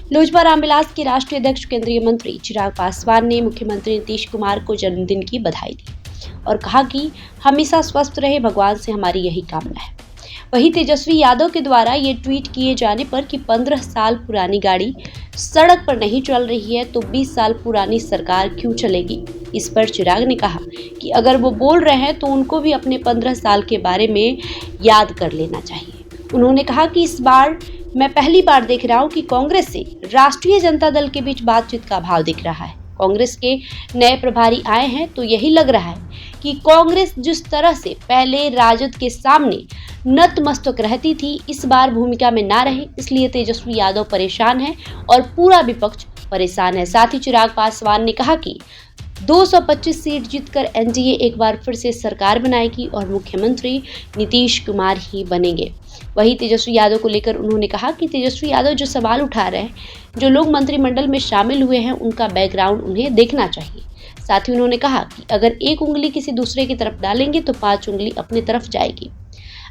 लोजपा रामविलास के राष्ट्रीय अध्यक्ष केंद्रीय मंत्री चिराग पासवान ने मुख्यमंत्री नीतीश कुमार को जन्मदिन की बधाई दी और कहा कि हमेशा स्वस्थ रहे, भगवान से हमारी यही कामना है। वहीं तेजस्वी यादव के द्वारा ये ट्वीट किए जाने पर कि 15 साल पुरानी गाड़ी सड़क पर नहीं चल रही है तो 20 साल पुरानी सरकार क्यों चलेगी। इस पर चिराग ने कहा कि अगर वो बोल रहे हैं तो उनको भी अपने 15 साल के बारे में याद कर लेना चाहिए। उन्होंने कहा कि इस बार मैं पहली बार देख रहा हूं कि कांग्रेस से राष्ट्रीय जनता दल के बीच बातचीत का भाव दिख रहा है। कांग्रेस के नए प्रभारी आए हैं तो यही लग रहा है कि कांग्रेस जिस तरह से पहले राजद के सामने नतमस्तक रहती थी, इस बार भूमिका में ना रहे, इसलिए तेजस्वी यादव परेशान है और पूरा विपक्ष परेशान है। साथ ही चिराग पासवान ने कहा कि 225 सीट जीतकर एनडीए एक बार फिर से सरकार बनाएगी और मुख्यमंत्री नीतीश कुमार ही बनेंगे। वहीं तेजस्वी यादव को लेकर उन्होंने कहा कि तेजस्वी यादव जो सवाल उठा रहे हैं, जो लोग मंत्रिमंडल में शामिल हुए हैं, उनका बैकग्राउंड उन्हें देखना चाहिए। साथ ही उन्होंने कहा कि अगर एक उंगली किसी दूसरे की तरफ डालेंगे तो 5 उंगली अपनी तरफ जाएगी।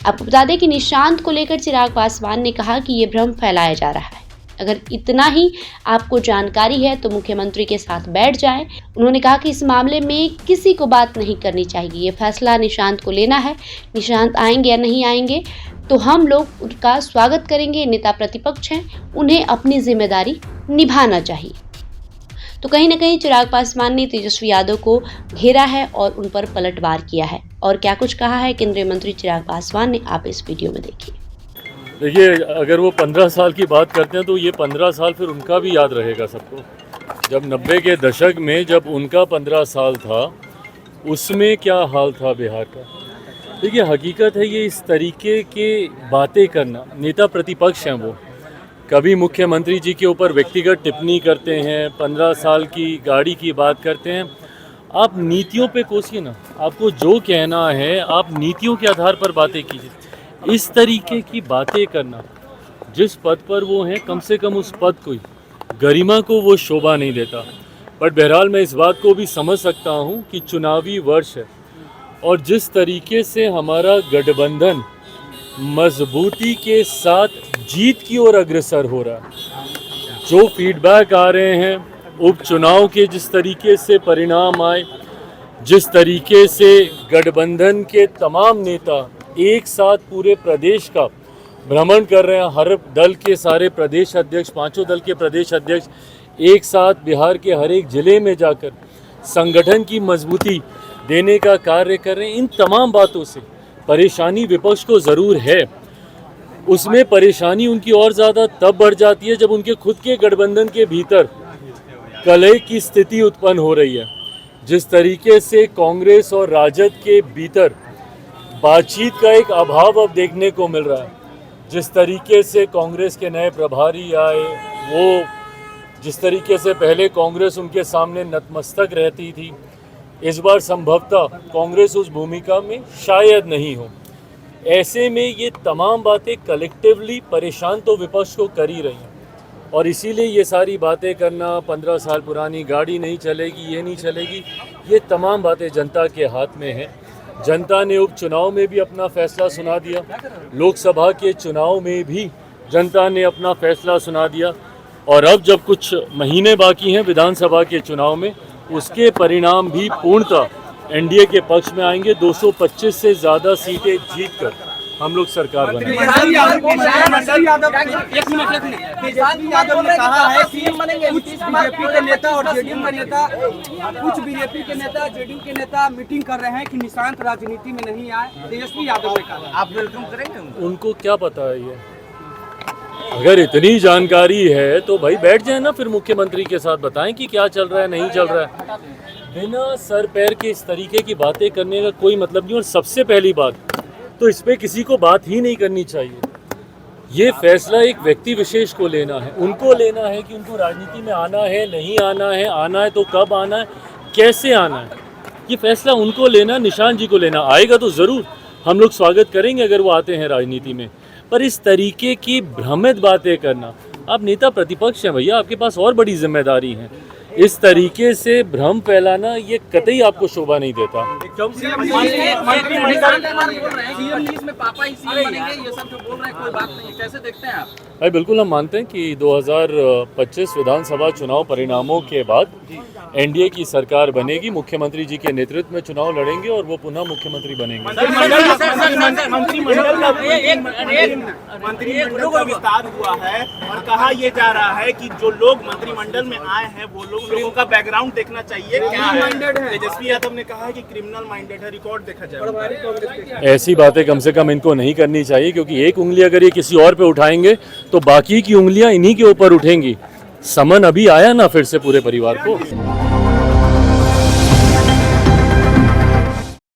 आपको बता दें कि निशांत को लेकर चिराग पासवान ने कहा कि ये भ्रम फैलाया जा रहा है। अगर इतना ही आपको जानकारी है तो मुख्यमंत्री के साथ बैठ जाएं। उन्होंने कहा कि इस मामले में किसी को बात नहीं करनी चाहिए, ये फैसला निशांत को लेना है। निशांत आएंगे या नहीं आएंगे तो हम लोग उनका स्वागत करेंगे। नेता प्रतिपक्ष हैं, उन्हें अपनी जिम्मेदारी निभाना चाहिए। तो कहीं ना कहीं चिराग पासवान ने तेजस्वी यादव को घेरा है और उन पर पलटवार किया है। और क्या कुछ कहा है केंद्रीय मंत्री चिराग पासवान ने, आप इस वीडियो में देखिए। देखिए, अगर वो 15 साल की बात करते हैं तो ये 15 साल फिर उनका भी याद रहेगा सबको। जब 90 के दशक में जब उनका 15 साल था, उसमें क्या हाल था बिहार का। देखिए, हकीकत है ये इस तरीके के बातें करना, नेता प्रतिपक्ष हैं वो, कभी मुख्यमंत्री जी के ऊपर व्यक्तिगत टिप्पणी करते हैं, 15 साल की गाड़ी की बात करते हैं। आप नीतियों पे कोसिए ना, आपको जो कहना है आप नीतियों के आधार पर बातें कीजिए। इस तरीके की बातें करना, जिस पद पर वो हैं, कम से कम उस पद को, गरिमा को वो शोभा नहीं देता। बट बहरहाल मैं इस बात को भी समझ सकता हूँ कि चुनावी वर्ष है और जिस तरीके से हमारा गठबंधन मजबूती के साथ जीत की ओर अग्रसर हो रहा है, जो फीडबैक आ रहे हैं उपचुनाव के, जिस तरीके से परिणाम आए, जिस तरीके से गठबंधन के तमाम नेता एक साथ पूरे प्रदेश का भ्रमण कर रहे हैं, हर दल के सारे प्रदेश अध्यक्ष, 5 दल के प्रदेश अध्यक्ष एक साथ बिहार के हर एक जिले में जाकर संगठन की मजबूती देने का कार्य कर रहे हैं। इन तमाम बातों से परेशानी विपक्ष को ज़रूर है। उसमें परेशानी उनकी और ज़्यादा तब बढ़ जाती है जब उनके खुद के गठबंधन के भीतर कलह की स्थिति उत्पन्न हो रही है। जिस तरीके से कांग्रेस और राजद के भीतर बातचीत का एक अभाव अब देखने को मिल रहा है, जिस तरीके से कांग्रेस के नए प्रभारी आए, वो जिस तरीके से पहले कांग्रेस उनके सामने नतमस्तक रहती थी, इस बार संभवतः कांग्रेस उस भूमिका में शायद नहीं हो। ऐसे में ये तमाम बातें कलेक्टिवली परेशान तो विपक्ष को कर ही रही हैं और इसीलिए ये सारी बातें करना, 15 साल पुरानी गाड़ी नहीं चलेगी, ये नहीं चलेगी, ये तमाम बातें जनता के हाथ में हैं। जनता ने उपचुनाव में भी अपना फैसला सुना दिया, लोकसभा के चुनाव में भी जनता ने अपना फैसला सुना दिया और अब जब कुछ महीने बाकी हैं विधानसभा के चुनाव में, उसके परिणाम भी पूर्णतः एनडीए के पक्ष में आएंगे। 225 से ज़्यादा सीटें जीतकर हम लोग सरकार बनाएंगे। तेजस्वी यादव ने कहा है कि कुछ बीजेपी के नेता और जेडीयू के नेता, कुछ बीजेपी के नेता, जेडीयू के नेता मीटिंग कर रहे हैं कि निशांत राजनीति में नहीं आए। तेजस्वी यादव ने कहा, आप वेलकम करेंगे? उनको क्या पता है ये? अगर इतनी जानकारी है तो भाई बैठ जाए ना, फिर मुख्यमंत्री के साथ बताएं कि क्या चल रहा है, नहीं चल रहा है। बिना सर पैर के इस तरीके की बातें करने का कोई मतलब नहीं। और सबसे पहली बात तो इस पे किसी को बात ही नहीं करनी चाहिए। ये फैसला एक व्यक्ति विशेष को लेना है, उनको लेना है कि उनको राजनीति में आना है, नहीं आना है, आना है तो कब आना है, कैसे आना है, ये फैसला उनको लेना, निशांत जी को लेना। आएगा तो ज़रूर हम लोग स्वागत करेंगे अगर वो आते हैं राजनीति में, पर इस तरीके की भ्रमित बातें करना, आप नेता प्रतिपक्ष हैं भैया, आपके पास और बड़ी जिम्मेदारी है। इस तरीके से भ्रम फैलाना ये कतई आपको शोभा नहीं देता। भाई बिल्कुल हम मानते हैं कि 2025 विधानसभा चुनाव परिणामों के बाद एनडीए की सरकार बनेगी, मुख्यमंत्री जी के नेतृत्व में चुनाव लड़ेंगे और वो पुनः मुख्यमंत्री बनेंगे। मंत्रिमंडल का विस्तार हुआ है और कहा यह जा रहा है कि जो लोग मंत्रिमंडल में आए हैं वो लोगों का बैकग्राउंड देखना चाहिए। क्या है? तेजस्वी यादव ने कहा है कि क्रिमिनल माइंडेड है, रिकॉर्ड देखा जाए। ऐसी बातें कम से कम इनको नहीं करनी चाहिए, क्योंकि एक उंगली अगर ये किसी और पे उठाएंगे तो बाकी की उंगलियां इन्हीं के ऊपर उठेंगी। समन अभी आया ना फिर से पूरे परिवार को।